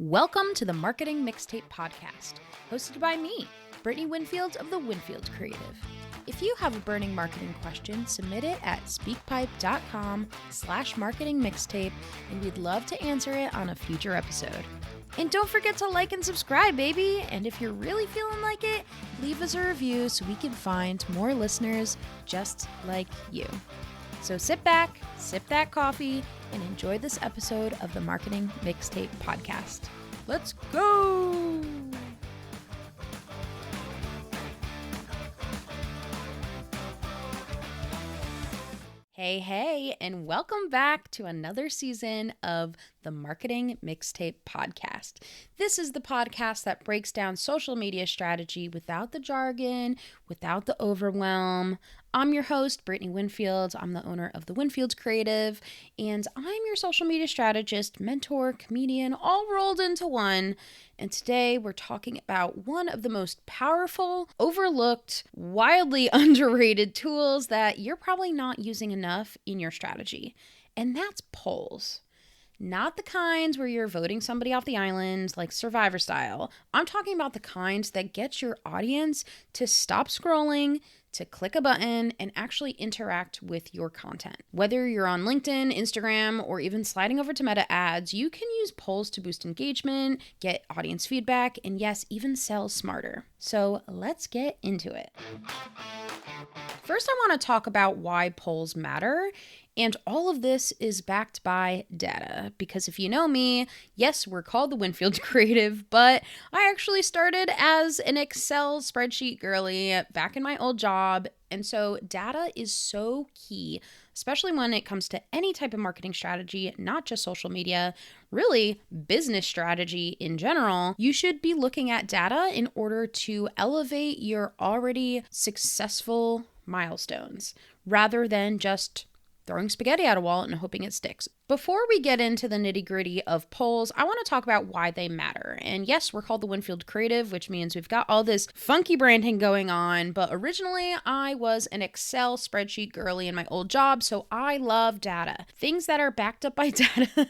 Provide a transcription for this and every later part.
Welcome to the Marketing Mixtape Podcast, hosted by me, Brittany Winfield of the Winfield Creative. If you have a burning marketing question, submit it at speakpipe.com/marketingmixtape, and we'd love to answer it on a future episode. And don't forget to like and subscribe, baby! And if you're really feeling like it, leave us a review so we can find more listeners just like you. So sit back, sip that coffee, and enjoy this episode of the Marketing Mixtape Podcast. Let's go! Hey, and welcome back to another season of the Marketing Mixtape Podcast. This is the podcast that breaks down social media strategy without the jargon, without the overwhelm. I'm your host, Brittany Winfield. I'm the owner of the Winfield Creative, and I'm your social media strategist, mentor, comedian, all rolled into one. And today we're talking about one of the most powerful, overlooked, wildly underrated tools that you're probably not using enough in your strategy, and that's polls. Not the kinds where you're voting somebody off the island like Survivor style. I'm talking about the kinds that get your audience to stop scrolling, to click a button, and actually interact with your content. Whether you're on LinkedIn, Instagram, or even sliding over to Meta ads, you can use polls to boost engagement, get audience feedback, and yes, even sell smarter. So let's get into it. First, I want to talk about why polls matter. And all of this is backed by data, because if you know me, yes, we're called the Winfield Creative, but I actually started as an Excel spreadsheet girly back in my old job. And so data is so key, especially when it comes to any type of marketing strategy, not just social media, really business strategy in general. You should be looking at data in order to elevate your already successful milestones rather than just throwing spaghetti at a wall and hoping it sticks. Before we get into the nitty-gritty of polls, I want to talk about why they matter. And yes, we're called the Winfield Creative, which means we've got all this funky branding going on, but originally I was an Excel spreadsheet girly in my old job, so I love data. Things that are backed up by data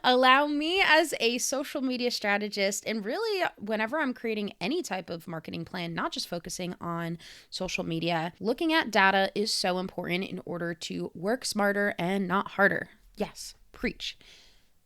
allow me as a social media strategist, and really whenever I'm creating any type of marketing plan, not just focusing on social media, looking at data is so important in order to work smarter and not harder. Yes, preach.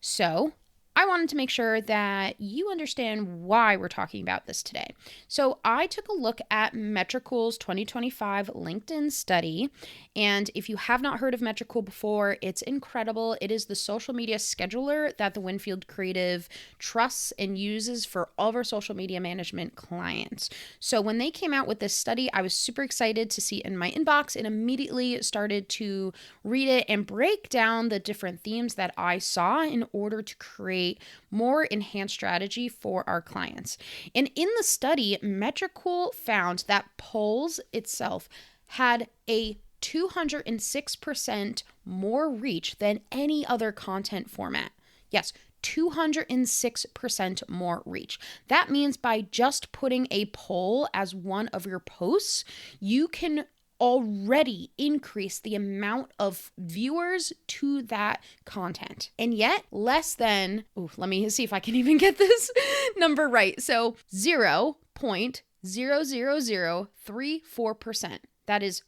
So I wanted to make sure that you understand why we're talking about this today. So I took a look at Metricool's 2025 LinkedIn study. And if you have not heard of Metricool before, it's incredible. It is the social media scheduler that the Winfield Creative trusts and uses for all of our social media management clients. So when they came out with this study, I was super excited to see it in my inbox and immediately started to read it and break down the different themes that I saw in order to create more enhanced strategy for our clients. And in the study, Metricool found that polls itself had a 206% more reach than any other content format. Yes, 206% more reach. That means by just putting a poll as one of your posts, you can already increase the amount of viewers to that content. And yet less than, let me see if I can even get this number right. So 0.00034%. That is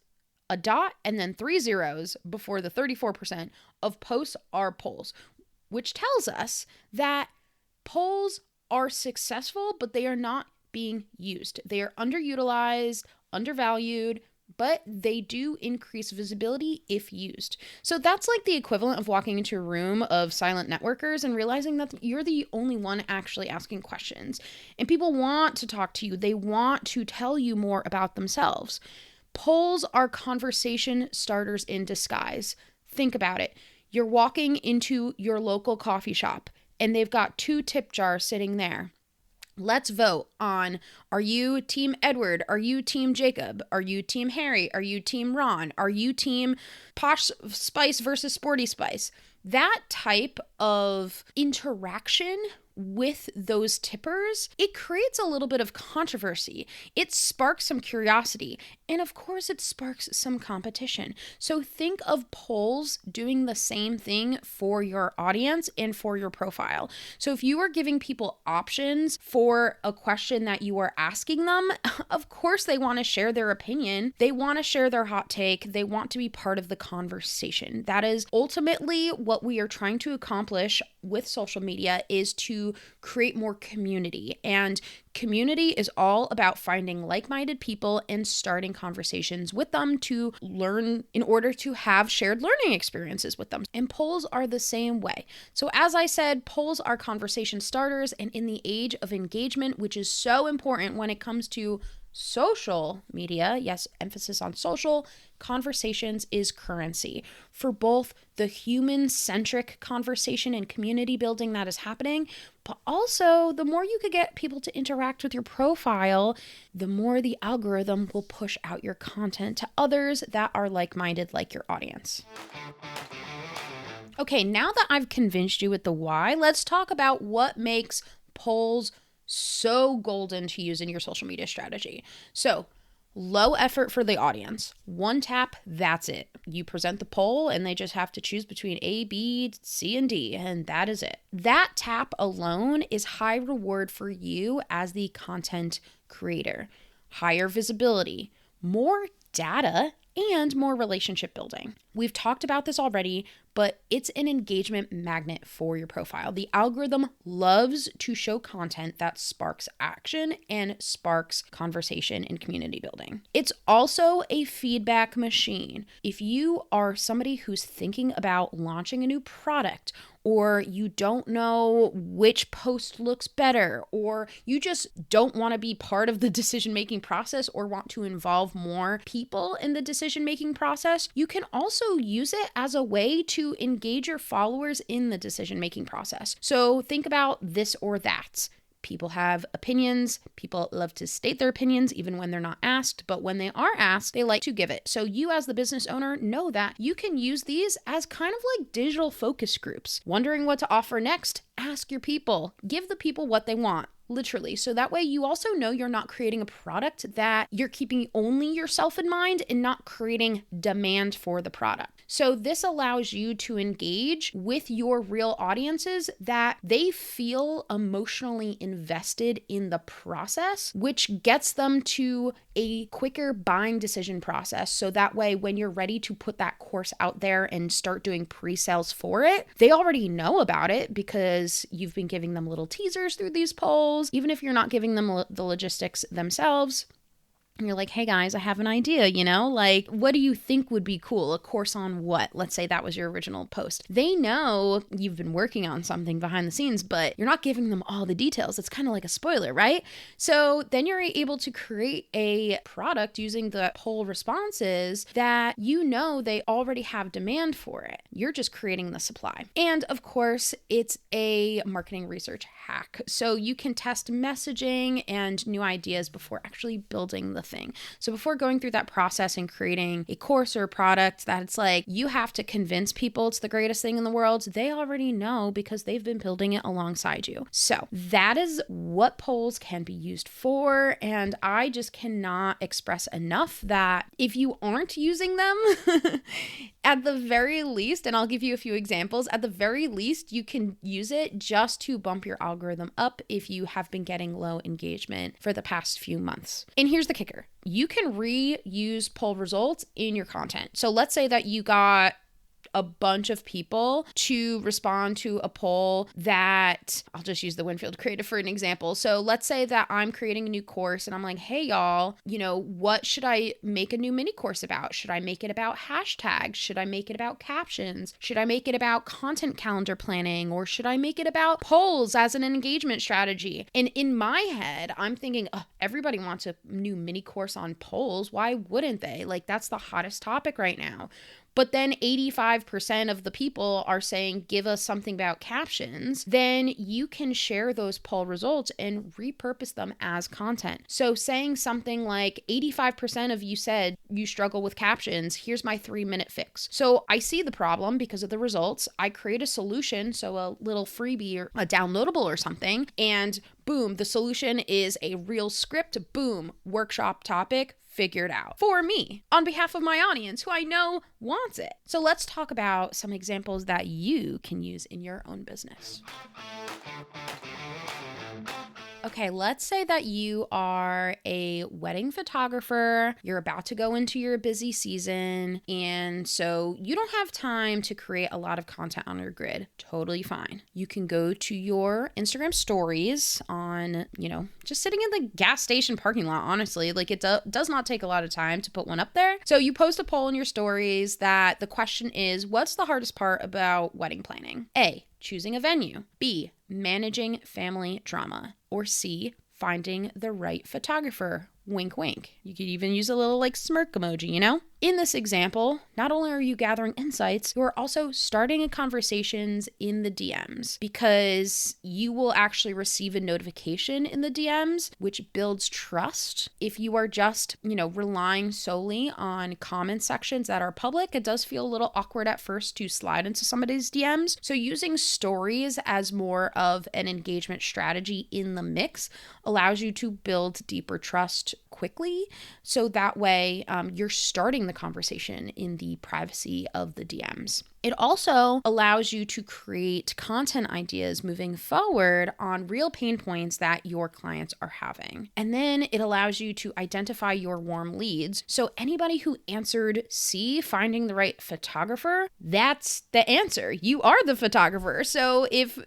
a dot and then 3 zeros before the 34% of posts are polls, which tells us that polls are successful, but they are not being used. They are underutilized, undervalued, but they do increase visibility if used. So that's like the equivalent of walking into a room of silent networkers and realizing that you're the only one actually asking questions. And people want to talk to you. They want to tell you more about themselves. Polls are conversation starters in disguise. Think about it. You're walking into your local coffee shop and they've got 2 tip jars sitting there. Let's vote on, are you team Edward? Are you team Jacob? Are you team Harry? Are you team Ron? Are you team Posh Spice versus Sporty Spice? That type of interaction with those tippers, it creates a little bit of controversy. It sparks some curiosity. And of course, it sparks some competition. So think of polls doing the same thing for your audience and for your profile. So if you are giving people options for a question that you are asking them, of course they want to share their opinion. They want to share their hot take. They want to be part of the conversation. That is ultimately what we are trying to accomplish with social media, is to create more community. And community is all about finding like-minded people and starting conversations with them to learn in order to have shared learning experiences with them. And polls are the same way. So as I said, polls are conversation starters, and in the age of engagement, which is so important when it comes to social media, yes, emphasis on social, conversations is currency for both the human-centric conversation and community building that is happening, but also the more you could get people to interact with your profile, the more the algorithm will push out your content to others that are like-minded like your audience. Okay, now that I've convinced you with the why, let's talk about what makes polls so golden to use in your social media strategy. So, low effort for the audience. One tap, that's it. You present the poll and they just have to choose between A, B, C, and D, and that is it. That tap alone is high reward for you as the content creator. Higher visibility, more data, and more relationship building. We've talked about this already, but it's an engagement magnet for your profile. The algorithm loves to show content that sparks action and sparks conversation and community building. It's also a feedback machine. If you are somebody who's thinking about launching a new product, or you don't know which post looks better, or you just don't want to be part of the decision-making process or want to involve more people in the decision-making process, you can also use it as a way to engage your followers in the decision-making process. So think about this or that. People have opinions. People love to state their opinions even when they're not asked, but when they are asked, they like to give it. So you as the business owner know that you can use these as kind of like digital focus groups. Wondering what to offer next? Ask your people. Give the people what they want. Literally. So that way you also know you're not creating a product that you're keeping only yourself in mind and not creating demand for the product. So this allows you to engage with your real audiences that they feel emotionally invested in the process, which gets them to a quicker buying decision process. So that way, when you're ready to put that course out there and start doing pre-sales for it, they already know about it because you've been giving them little teasers through these polls. Even if you're not giving them the logistics themselves, and you're like, hey guys, I have an idea, like, what do you think would be cool? A course on what? Let's say that was your original post. They know you've been working on something behind the scenes, but you're not giving them all the details. It's kind of like a spoiler, right? So then you're able to create a product using the poll responses that they already have demand for it. You're just creating the supply. And of course, it's a marketing research hack. So you can test messaging and new ideas before actually building the thing. So before going through that process and creating a course or a product that it's like you have to convince people it's the greatest thing in the world, they already know because they've been building it alongside you. So that is what polls can be used for. And I just cannot express enough that if you aren't using them, at the very least, and I'll give you a few examples, at the very least, you can use it just to bump your algorithm up if you have been getting low engagement for the past few months. And here's the kicker. You can reuse poll results in your content. So let's say that you got a bunch of people to respond to a poll that, I'll just use the Winfield Creative for an example. So let's say that I'm creating a new course and I'm like, hey y'all, what should I make a new mini course about? Should I make it about hashtags? Should I make it about captions? Should I make it about content calendar planning? Or should I make it about polls as an engagement strategy? And in my head, I'm thinking, everybody wants a new mini course on polls. Why wouldn't they? Like, that's the hottest topic right now. but then 85% of the people are saying, give us something about captions, then you can share those poll results and repurpose them as content. So saying something like 85% of you said you struggle with captions, here's my 3-minute fix. So I see the problem because of the results. I create a solution, so a little freebie or a downloadable or something, and boom, the solution is a real script, boom, workshop topic, figured out for me on behalf of my audience who I know wants it. So let's talk about some examples that you can use in your own business. Okay, let's say that you are a wedding photographer, you're about to go into your busy season, and so you don't have time to create a lot of content on your grid. Totally fine. You can go to your Instagram stories on, just sitting in the gas station parking lot, honestly. Like it does not take a lot of time to put one up there. So you post a poll in your stories that the question is, what's the hardest part about wedding planning? A, choosing a venue. B, managing family drama. Or C, finding the right photographer. Wink, wink. You could even use a little smirk emoji, In this example, not only are you gathering insights, you are also starting conversations in the DMs because you will actually receive a notification in the DMs, which builds trust. If you are just, relying solely on comment sections that are public, it does feel a little awkward at first to slide into somebody's DMs. So using stories as more of an engagement strategy in the mix allows you to build deeper trust quickly. So that way you're starting the conversation in the privacy of the DMs. It also allows you to create content ideas moving forward on real pain points that your clients are having. And then it allows you to identify your warm leads. So anybody who answered C, finding the right photographer, that's the answer. You are the photographer. So if,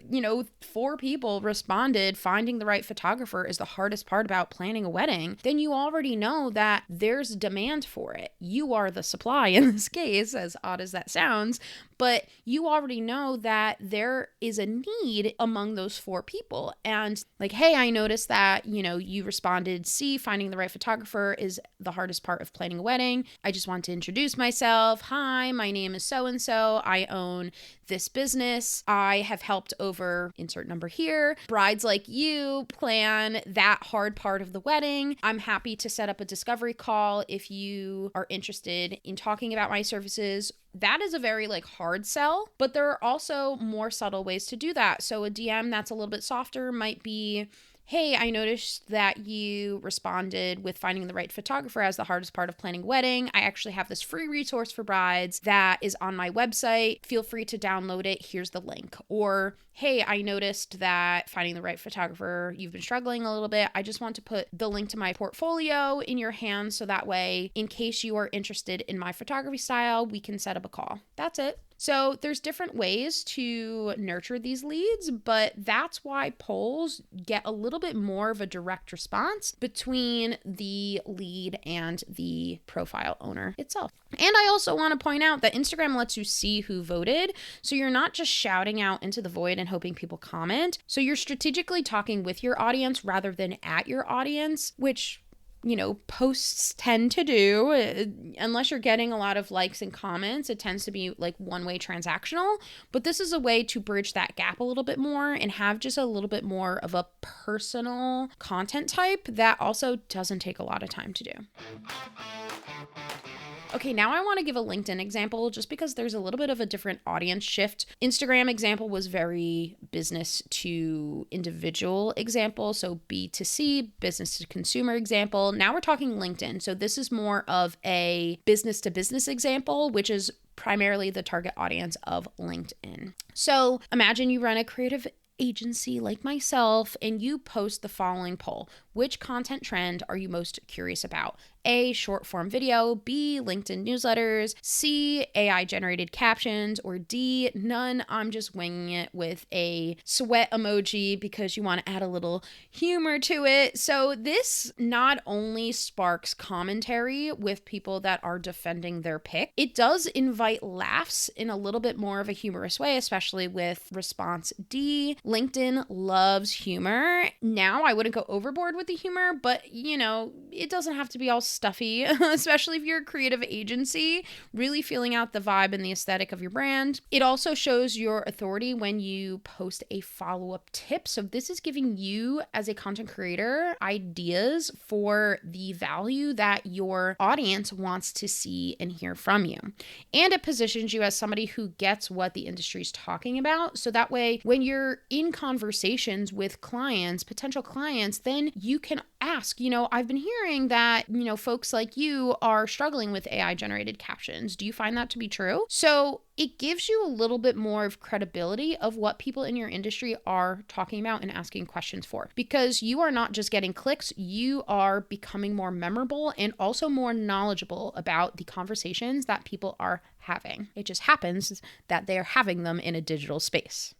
4 people responded, finding the right photographer is the hardest part about planning a wedding, then you already know that there's demand for it. You are the supply in this case, as odd as that sounds. But you already know that there is a need among those 4 people. And hey, I noticed that, you responded C, finding the right photographer is the hardest part of planning a wedding. I just want to introduce myself. Hi, my name is so-and-so. I own this business. I have helped over insert number here. Brides like you plan that hard part of the wedding. I'm happy to set up a discovery call if you are interested in talking about my services. That is a very hard sell, but there are also more subtle ways to do that. So a DM that's a little bit softer might be, hey, I noticed that you responded with finding the right photographer as the hardest part of planning a wedding. I actually have this free resource for brides that is on my website. Feel free to download it. Here's the link. Or, hey, I noticed that finding the right photographer, you've been struggling a little bit. I just want to put the link to my portfolio in your hands so that way, in case you are interested in my photography style, we can set up a call. That's it. So there's different ways to nurture these leads, but that's why polls get a little bit more of a direct response between the lead and the profile owner itself. And I also want to point out that Instagram lets you see who voted. So you're not just shouting out into the void and hoping people comment. So you're strategically talking with your audience rather than at your audience, which posts tend to do. Unless you're getting a lot of likes and comments, it tends to be one-way transactional. But this is a way to bridge that gap a little bit more and have just a little bit more of a personal content type that also doesn't take a lot of time to do. Okay, now I want to give a LinkedIn example just because there's a little bit of a different audience shift. Instagram example was very business to individual example, so B2C, business to consumer example. Now we're talking LinkedIn. So this is more of a business to business example, which is primarily the target audience of LinkedIn. So imagine you run a creative agency like myself and you post the following poll. Which content trend are you most curious about? A, short form video, B, LinkedIn newsletters, C, AI generated captions, or D, none. I'm just winging it with a sweat emoji because you want to add a little humor to it. So this not only sparks commentary with people that are defending their pick, it does invite laughs in a little bit more of a humorous way, especially with response D. LinkedIn loves humor. Now I wouldn't go overboard with the humor, but it doesn't have to be all stuffy, especially if you're a creative agency, really feeling out the vibe and the aesthetic of your brand. It also shows your authority when you post a follow-up tip. So this is giving you as a content creator ideas for the value that your audience wants to see and hear from you. And it positions you as somebody who gets what the industry is talking about. So that way, when you're in conversations with clients, potential clients, then you can ask, I've been hearing that, folks like you are struggling with AI generated captions. Do you find that to be true? So it gives you a little bit more of credibility of what people in your industry are talking about and asking questions for, because you are not just getting clicks, you are becoming more memorable and also more knowledgeable about the conversations that people are having. It just happens that they're having them in a digital space.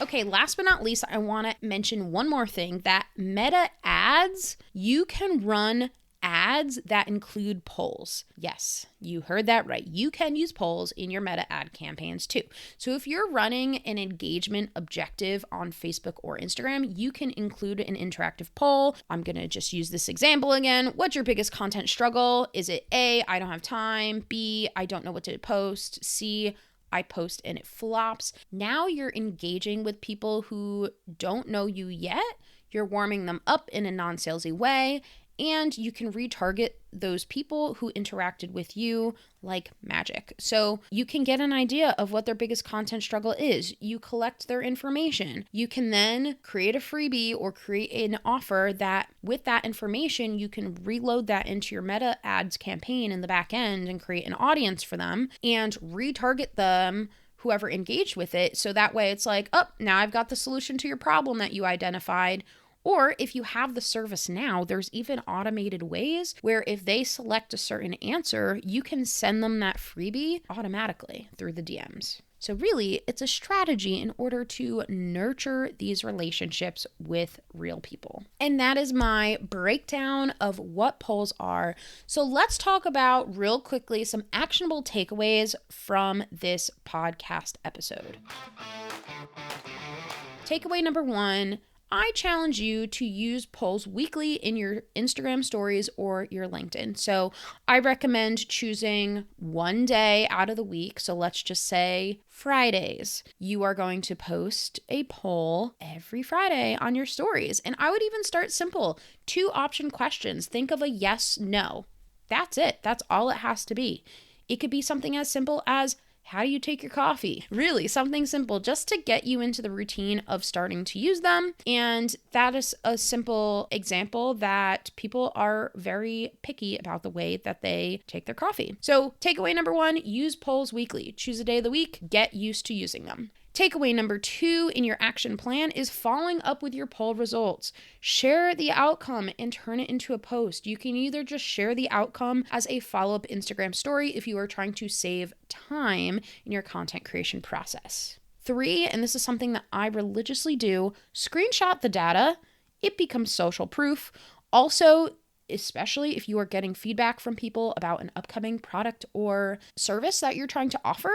Okay, last but not least, I want to mention one more thing, that Meta ads, you can run ads that include polls. Yes, you heard that right. You can use polls in your Meta ad campaigns too. So if you're running an engagement objective on Facebook or Instagram, you can include an interactive poll. I'm going to just use this example again. What's your biggest content struggle? Is it A, I don't have time, B, I don't know what to post, C, I post and it flops. Now you're engaging with people who don't know you yet. You're warming them up in a non-salesy way, and you can retarget those people who interacted with you like magic. So you can get an idea of what their biggest content struggle is. You collect their information. You can then create a freebie or create an offer that with that information, you can reload that into your Meta ads campaign in the back end and create an audience for them and retarget them, whoever engaged with it. So that way it's like, oh, now I've got the solution to your problem that you identified. Or if you have the service now, there's even automated ways where if they select a certain answer, you can send them that freebie automatically through the DMs. So really, it's a strategy in order to nurture these relationships with real people. And that is my breakdown of what polls are. So let's talk about real quickly some actionable takeaways from this podcast episode. Takeaway number 1, I challenge you to use polls weekly in your Instagram stories or your LinkedIn. So I recommend choosing one day out of the week. So let's just say Fridays. You are going to post a poll every Friday on your stories. And I would even start simple. 2 option questions. Think of a yes, no. That's it. That's all it has to be. It could be something as simple as, how do you take your coffee? Really, something simple just to get you into the routine of starting to use them. And that is a simple example that people are very picky about the way that they take their coffee. So takeaway number 1, use polls weekly. Choose a day of the week, get used to using them. Takeaway number 2 in your action plan is following up with your poll results. Share the outcome and turn it into a post. You can either just share the outcome as a follow-up Instagram story if you are trying to save time in your content creation process. 3, and this is something that I religiously do, screenshot the data. It becomes social proof. Also, especially if you are getting feedback from people about an upcoming product or service that you're trying to offer,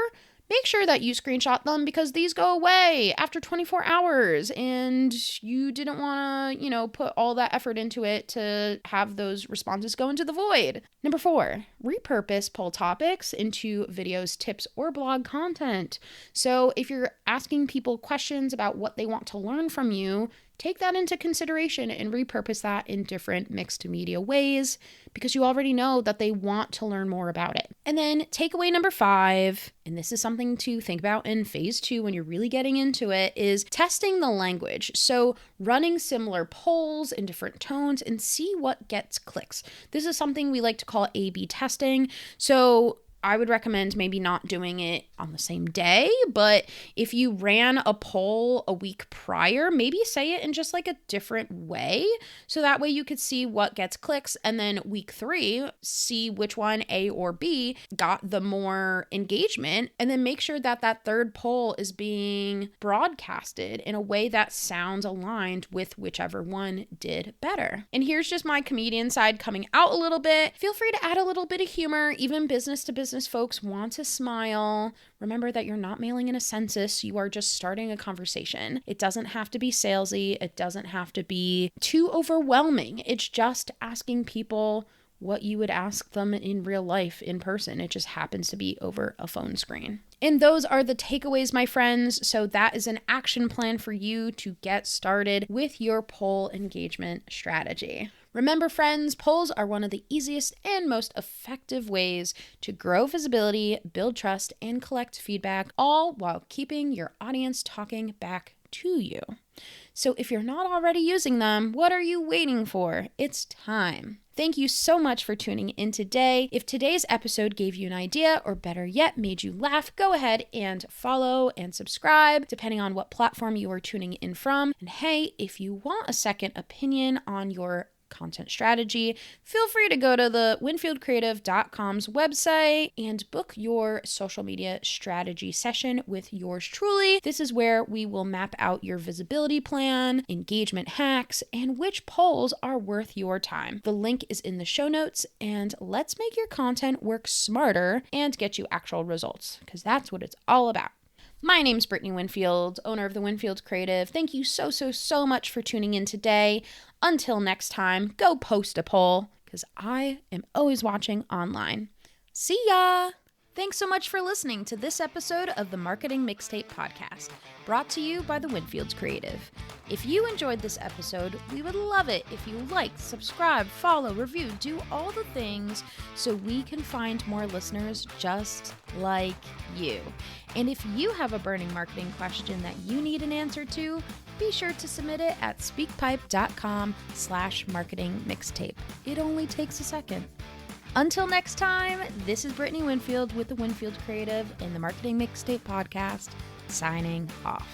make sure that you screenshot them because these go away after 24 hours and you didn't want to, put all that effort into it to have those responses go into the void. Number 4, repurpose poll topics into videos, tips, or blog content. So if you're asking people questions about what they want to learn from you, take that into consideration and repurpose that in different mixed media ways because you already know that they want to learn more about it. And then takeaway number 5, and this is something to think about in phase 2 when you're really getting into it, is testing the language. So running similar polls in different tones and see what gets clicks. This is something we like to call A/B testing. So I would recommend maybe not doing it on the same day, but if you ran a poll a week prior, maybe say it in just like a different way. So that way you could see what gets clicks. And then week 3, see which one, A or B, got the more engagement. And then make sure that that third poll is being broadcasted in a way that sounds aligned with whichever one did better. And here's just my comedian side coming out a little bit. Feel free to add a little bit of humor, even business to business business folks want to smile. Remember that you're not mailing in a census. You are just starting a conversation. It doesn't have to be salesy. It doesn't have to be too overwhelming. It's just asking people what you would ask them in real life in person. It just happens to be over a phone screen. And those are the takeaways, my friends. So that is an action plan for you to get started with your poll engagement strategy. Remember, friends, polls are one of the easiest and most effective ways to grow visibility, build trust, and collect feedback, all while keeping your audience talking back to you. So if you're not already using them, what are you waiting for? It's time. Thank you so much for tuning in today. If today's episode gave you an idea, or better yet, made you laugh, go ahead and follow and subscribe, depending on what platform you are tuning in from. And hey, if you want a second opinion on your content strategy, feel free to go to the winfieldcreative.com's website and book your social media strategy session with yours truly. This is where we will map out your visibility plan, engagement hacks, and which polls are worth your time. The link is in the show notes, and let's make your content work smarter and get you actual results, because that's what it's all about. My name's Brittany Winfield, owner of the Winfield Creative. Thank you so much for tuning in today. Until next time, go post a poll, because I am always watching online. See ya! Thanks so much for listening to this episode of the Marketing Mixtape Podcast, brought to you by the Winfield Creative. If you enjoyed this episode, we would love it if you liked, subscribe, follow, review, do all the things so we can find more listeners just like you. And if you have a burning marketing question that you need an answer to, be sure to submit it at speakpipe.com/marketingmixtape. It only takes a second. Until next time, this is Brittany Winfield with the Winfield Creative and the Marketing Mixtape Podcast, signing off.